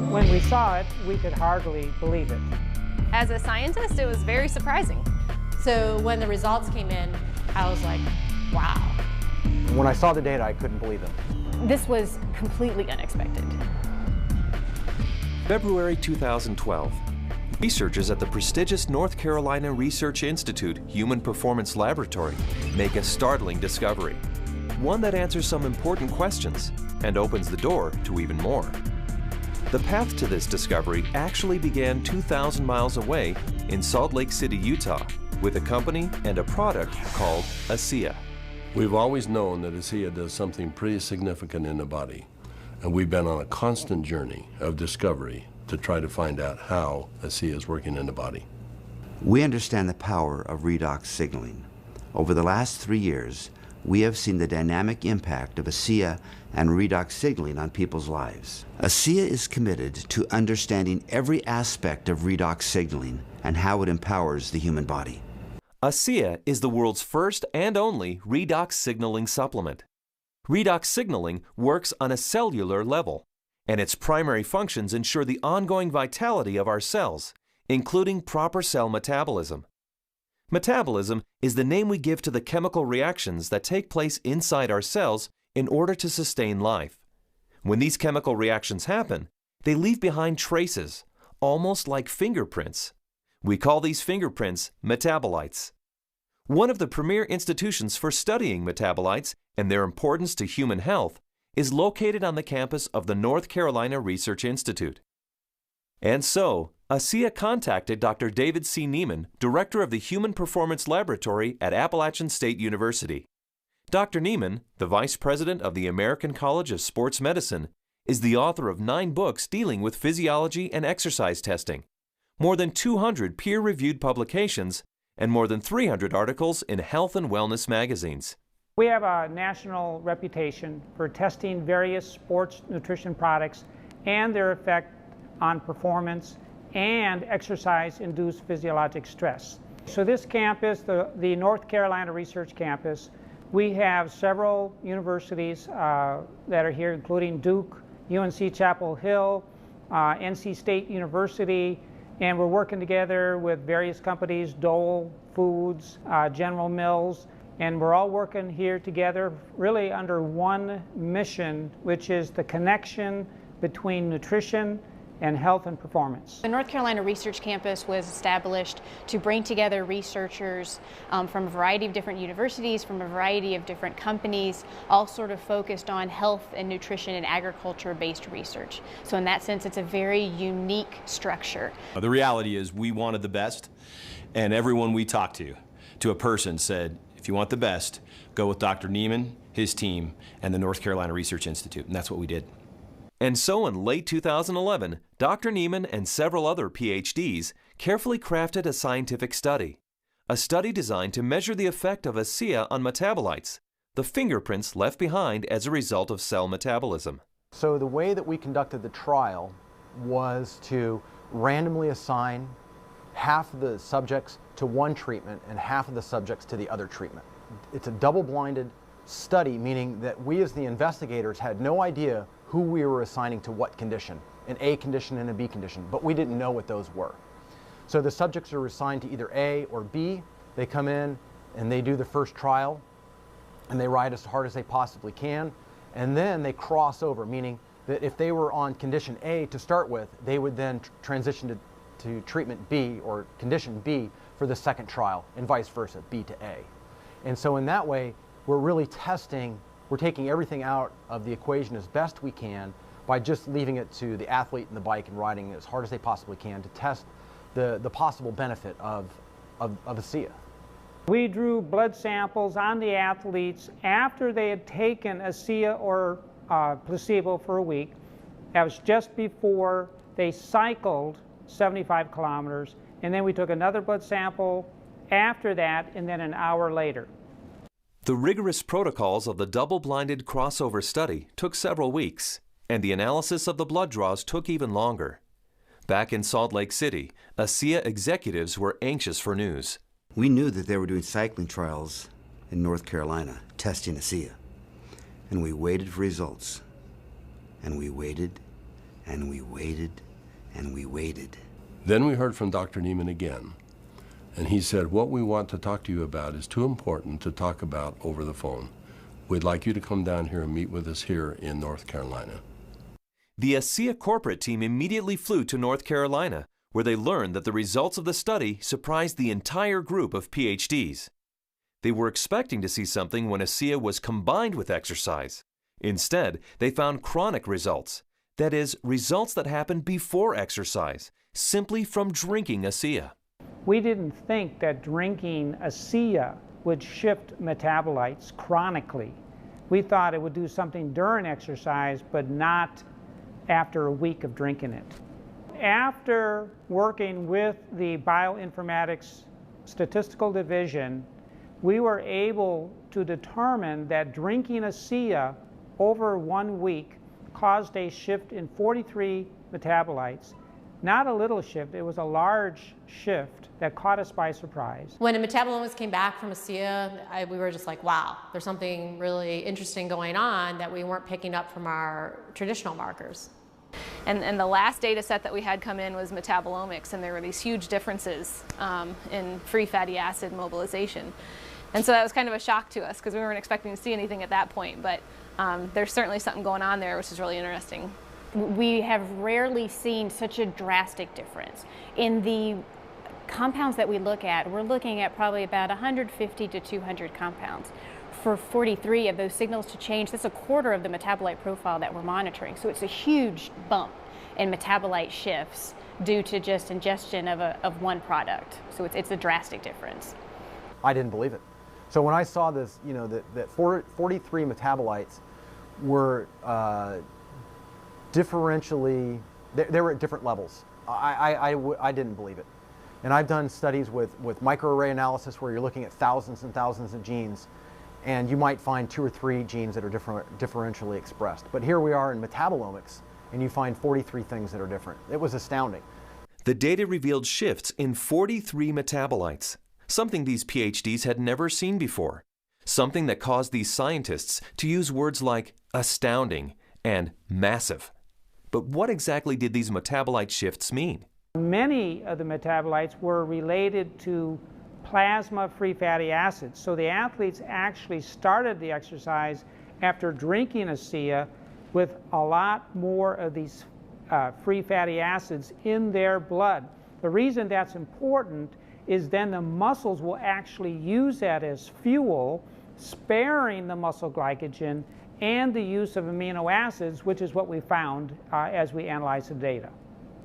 When we saw it, we could hardly believe it. As a scientist, it was very surprising. So when the results came in, I was like, wow. When I saw the data, I couldn't believe it. This was completely unexpected. February 2012. Researchers at the prestigious North Carolina Research Institute Human Performance Laboratory make a startling discovery. One that answers some important questions and opens the door to even more. The path to this discovery actually began 2,000 miles away in Salt Lake City, Utah, with a company and a product called ASEA. We've always known that ASEA does something pretty significant in the body, and we've been on a constant journey of discovery to try to find out how ASEA is working in the body. We understand the power of redox signaling. Over the last 3 years, we have seen the dynamic impact of ASEA and redox signaling on people's lives. ASEA is committed to understanding every aspect of redox signaling and how it empowers the human body. ASEA is the world's first and only redox signaling supplement. Redox signaling works on a cellular level, and its primary functions ensure the ongoing vitality of our cells, including proper cell metabolism. Metabolism is the name we give to the chemical reactions that take place inside our cells in order to sustain life. When these chemical reactions happen, they leave behind traces, almost like fingerprints. We call these fingerprints metabolites. One of the premier institutions for studying metabolites and their importance to human health is located on the campus of the North Carolina Research Institute. And so, ASEA contacted Dr. David C. Nieman, director of the Human Performance Laboratory at Appalachian State University. Dr. Nieman, the vice president of the American College of Sports Medicine, is the author of 9 books dealing with physiology and exercise testing, more than 200 peer-reviewed publications, and more than 300 articles in health and wellness magazines. We have a national reputation for testing various sports nutrition products and their effect on performance and exercise-induced physiologic stress. So this campus, the North Carolina Research Campus, we have several universities that are here, including Duke, UNC Chapel Hill, NC State University, and we're working together with various companies, Dole Foods, General Mills, and we're all working here together really under one mission, which is the connection between nutrition and health and performance. The North Carolina Research Campus was established to bring together researchers from a variety of different universities, from a variety of different companies, all sort of focused on health and nutrition and agriculture-based research. So in that sense, it's a very unique structure. The reality is we wanted the best, and everyone we talked to a person said, if you want the best, go with Dr. Nieman, his team, and the North Carolina Research Institute, and that's what we did. And so in late 2011, Dr. Nieman and several other PhDs carefully crafted a scientific study, a study designed to measure the effect of ASEA on metabolites, the fingerprints left behind as a result of cell metabolism. So the way that we conducted the trial was to randomly assign half of the subjects to one treatment and half of the subjects to the other treatment. It's a double-blinded study, meaning that we as the investigators had no idea who we were assigning to what condition, an A condition and a B condition, but we didn't know what those were. So the subjects are assigned to either A or B. They come in and they do the first trial and they ride as hard as they possibly can, and then they cross over, meaning that if they were on condition A to start with, they would then transition to treatment B or condition B for the second trial, and vice versa, B to A. And so in that way, we're really testing, we're taking everything out of the equation as best we can by just leaving it to the athlete and the bike and riding as hard as they possibly can to test the possible benefit of ASEA. We drew blood samples on the athletes after they had taken ASEA or placebo for a week. That was just before they cycled 75 kilometers, and then we took another blood sample after that, and then an hour later. The rigorous protocols of the double-blinded crossover study took several weeks, and the analysis of the blood draws took even longer. Back in Salt Lake City, ASEA executives were anxious for news. We knew that they were doing cycling trials in North Carolina, testing ASEA. And we waited for results. And we waited, And we waited, and we waited. Then we heard from Dr. Nieman again, and he said, what we want to talk to you about is too important to talk about over the phone. We'd like you to come down here and meet with us here in North Carolina. The ASEA corporate team immediately flew to North Carolina, where they learned that the results of the study surprised the entire group of PhDs. They were expecting to see something when ASEA was combined with exercise. Instead, they found chronic results. That is, results that happen before exercise, simply from drinking ASEA. We didn't think that drinking ASEA would shift metabolites chronically. We thought it would do something during exercise, but not after a week of drinking it. After working with the bioinformatics statistical division, we were able to determine that drinking ASEA over 1 week caused a shift in 43 metabolites. Not a little shift, it was a large shift that caught us by surprise. When the metabolomics came back from ASEA, we were just like, wow, there's something really interesting going on that we weren't picking up from our traditional markers. And the last data set that we had come in was metabolomics, and there were these huge differences in free fatty acid mobilization. And so that was kind of a shock to us because we weren't expecting to see anything at that point, but there's certainly something going on there which is really interesting. We have rarely seen such a drastic difference. In the compounds that we look at, we're looking at probably about 150 to 200 compounds. For 43 of those signals to change, that's a quarter of the metabolite profile that we're monitoring. So it's a huge bump in metabolite shifts due to just ingestion of one product. So it's a drastic difference. I didn't believe it. So when I saw this, you know, that 43 metabolites were differentially, they were at different levels. I didn't believe it. And I've done studies with microarray analysis where you're looking at thousands and thousands of genes, and you might find 2 or 3 genes that are differentially expressed. But here we are in metabolomics, and you find 43 things that are different. It was astounding. The data revealed shifts in 43 metabolites, something these PhDs had never seen before, something that caused these scientists to use words like astounding and massive. But what exactly did these metabolite shifts mean? Many of the metabolites were related to plasma free fatty acids. So the athletes actually started the exercise after drinking ASEA with a lot more of these free fatty acids in their blood. The reason that's important is then the muscles will actually use that as fuel, sparing the muscle glycogen and the use of amino acids, which is what we found as we analyzed the data.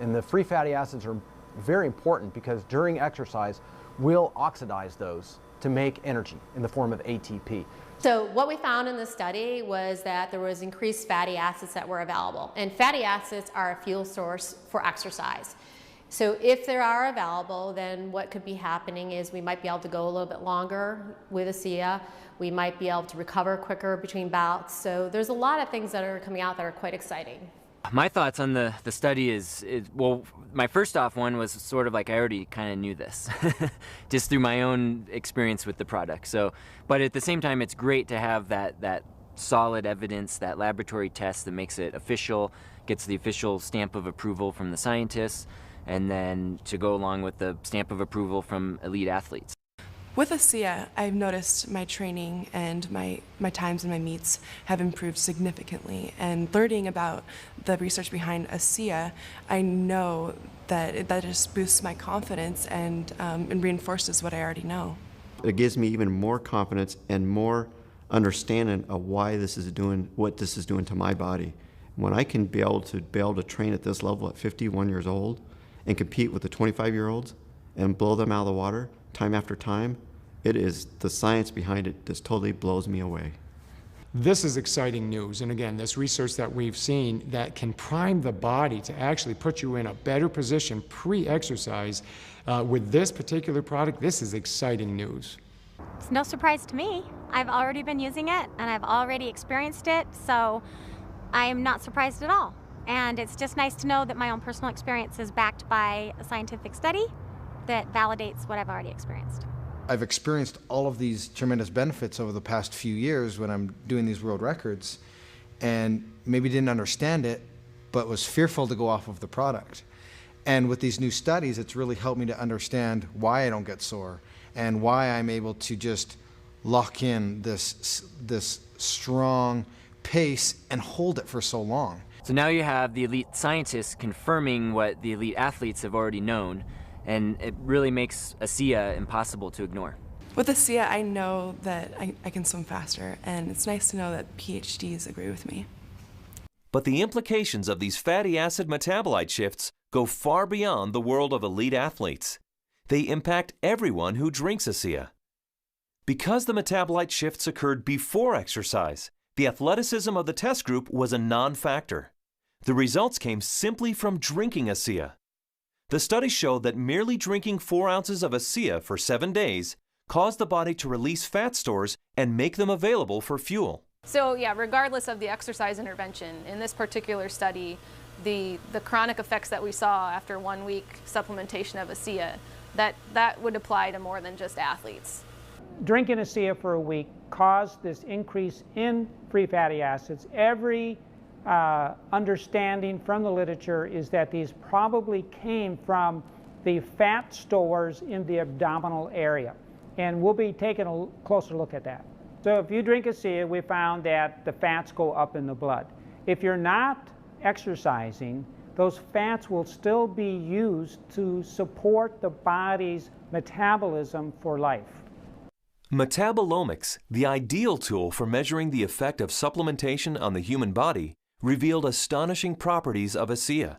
And the free fatty acids are very important because during exercise, we'll oxidize those to make energy in the form of ATP. So what we found in the study was that there was increased fatty acids that were available. And fatty acids are a fuel source for exercise. So if they are available, then what could be happening is we might be able to go a little bit longer with ASEA. We might be able to recover quicker between bouts. So there's a lot of things that are coming out that are quite exciting. My thoughts on the study is, well, my first off one was sort of like I already kind of knew this, just through my own experience with the product. So, but at the same time, it's great to have that solid evidence, that laboratory test that makes it official, gets the official stamp of approval from the scientists, and then to go along with the stamp of approval from elite athletes. With ASEA, I've noticed my training and my times and my meets have improved significantly. And learning about the research behind ASEA, I know that that just boosts my confidence and reinforces what I already know. It gives me even more confidence and more understanding of why this is doing what this is doing to my body. When I can be able to train at this level at 51 years old and compete with the 25-year-olds and blow them out of the water time after time, it is the science behind it just totally blows me away. This is exciting news, and again, this research that we've seen that can prime the body to actually put you in a better position pre-exercise with this particular product, this is exciting news. It's no surprise to me. I've already been using it, and I've already experienced it, so I am not surprised at all. And it's just nice to know that my own personal experience is backed by a scientific study that validates what I've already experienced. I've experienced all of these tremendous benefits over the past few years when I'm doing these world records, and maybe didn't understand it but was fearful to go off of the product. And with these new studies, it's really helped me to understand why I don't get sore and why I'm able to just lock in this strong pace and hold it for so long. So now you have the elite scientists confirming what the elite athletes have already known, and it really makes ASEA impossible to ignore. With ASEA, I know that I can swim faster, and it's nice to know that PhDs agree with me. But the implications of these fatty acid metabolite shifts go far beyond the world of elite athletes. They impact everyone who drinks ASEA. Because the metabolite shifts occurred before exercise, the athleticism of the test group was a non-factor. The results came simply from drinking ASEA. The study showed that merely drinking 4 ounces of ASEA for 7 days caused the body to release fat stores and make them available for fuel. So yeah, regardless of the exercise intervention, in this particular study, the chronic effects that we saw after 1 week supplementation of ASEA, that would apply to more than just athletes. Drinking ASEA for a week caused this increase in free fatty acids. Every understanding from the literature is that these probably came from the fat stores in the abdominal area. And we'll be taking a closer look at that. So if you drink ASEA, we found that the fats go up in the blood. If you're not exercising, those fats will still be used to support the body's metabolism for life. Metabolomics, the ideal tool for measuring the effect of supplementation on the human body, revealed astonishing properties of ASEA.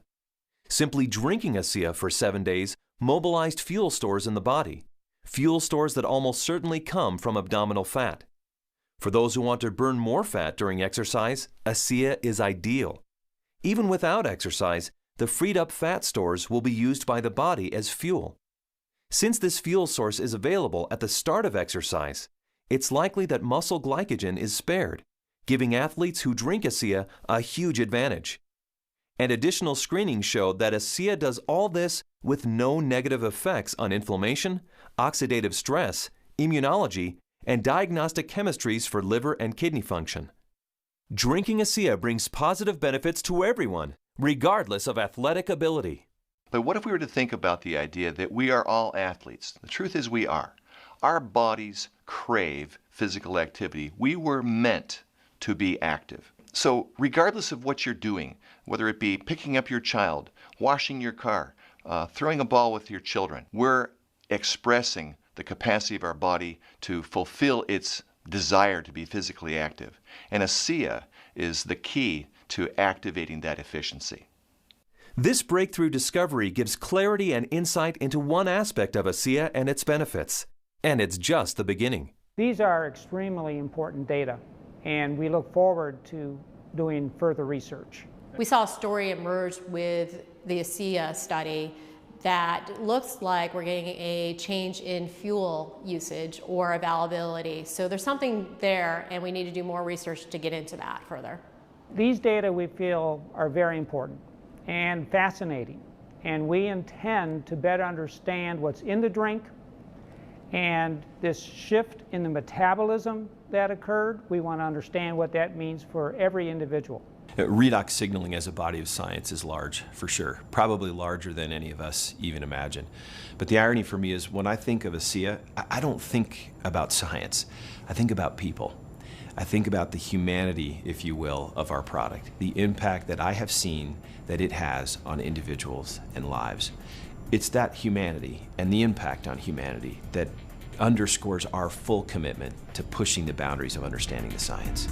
Simply drinking ASEA for 7 days mobilized fuel stores in the body, fuel stores that almost certainly come from abdominal fat. For those who want to burn more fat during exercise, ASEA is ideal. Even without exercise, the freed up fat stores will be used by the body as fuel. Since this fuel source is available at the start of exercise, it's likely that muscle glycogen is spared, giving athletes who drink ASEA a huge advantage. And additional screening showed that ASEA does all this with no negative effects on inflammation, oxidative stress, immunology, and diagnostic chemistries for liver and kidney function. Drinking ASEA brings positive benefits to everyone, regardless of athletic ability. But what if we were to think about the idea that we are all athletes? The truth is we are. Our bodies crave physical activity. We were meant to be active. So regardless of what you're doing, whether it be picking up your child, washing your car, throwing a ball with your children, we're expressing the capacity of our body to fulfill its desire to be physically active. And ASEA is the key to activating that efficiency. This breakthrough discovery gives clarity and insight into one aspect of ASEA and its benefits. And it's just the beginning. These are extremely important data, and we look forward to doing further research. We saw a story emerge with the ASEA study that looks like we're getting a change in fuel usage or availability. So there's something there, and we need to do more research to get into that further. These data we feel are very important and fascinating, and we intend to better understand what's in the drink and this shift in the metabolism that occurred. We want to understand what that means for every individual. Redox signaling as a body of science is large, for sure. Probably larger than any of us even imagine. But the irony for me is when I think of ASEA, I don't think about science. I think about people. I think about the humanity, if you will, of our product, the impact that I have seen that it has on individuals and lives. It's that humanity and the impact on humanity that underscores our full commitment to pushing the boundaries of understanding the science.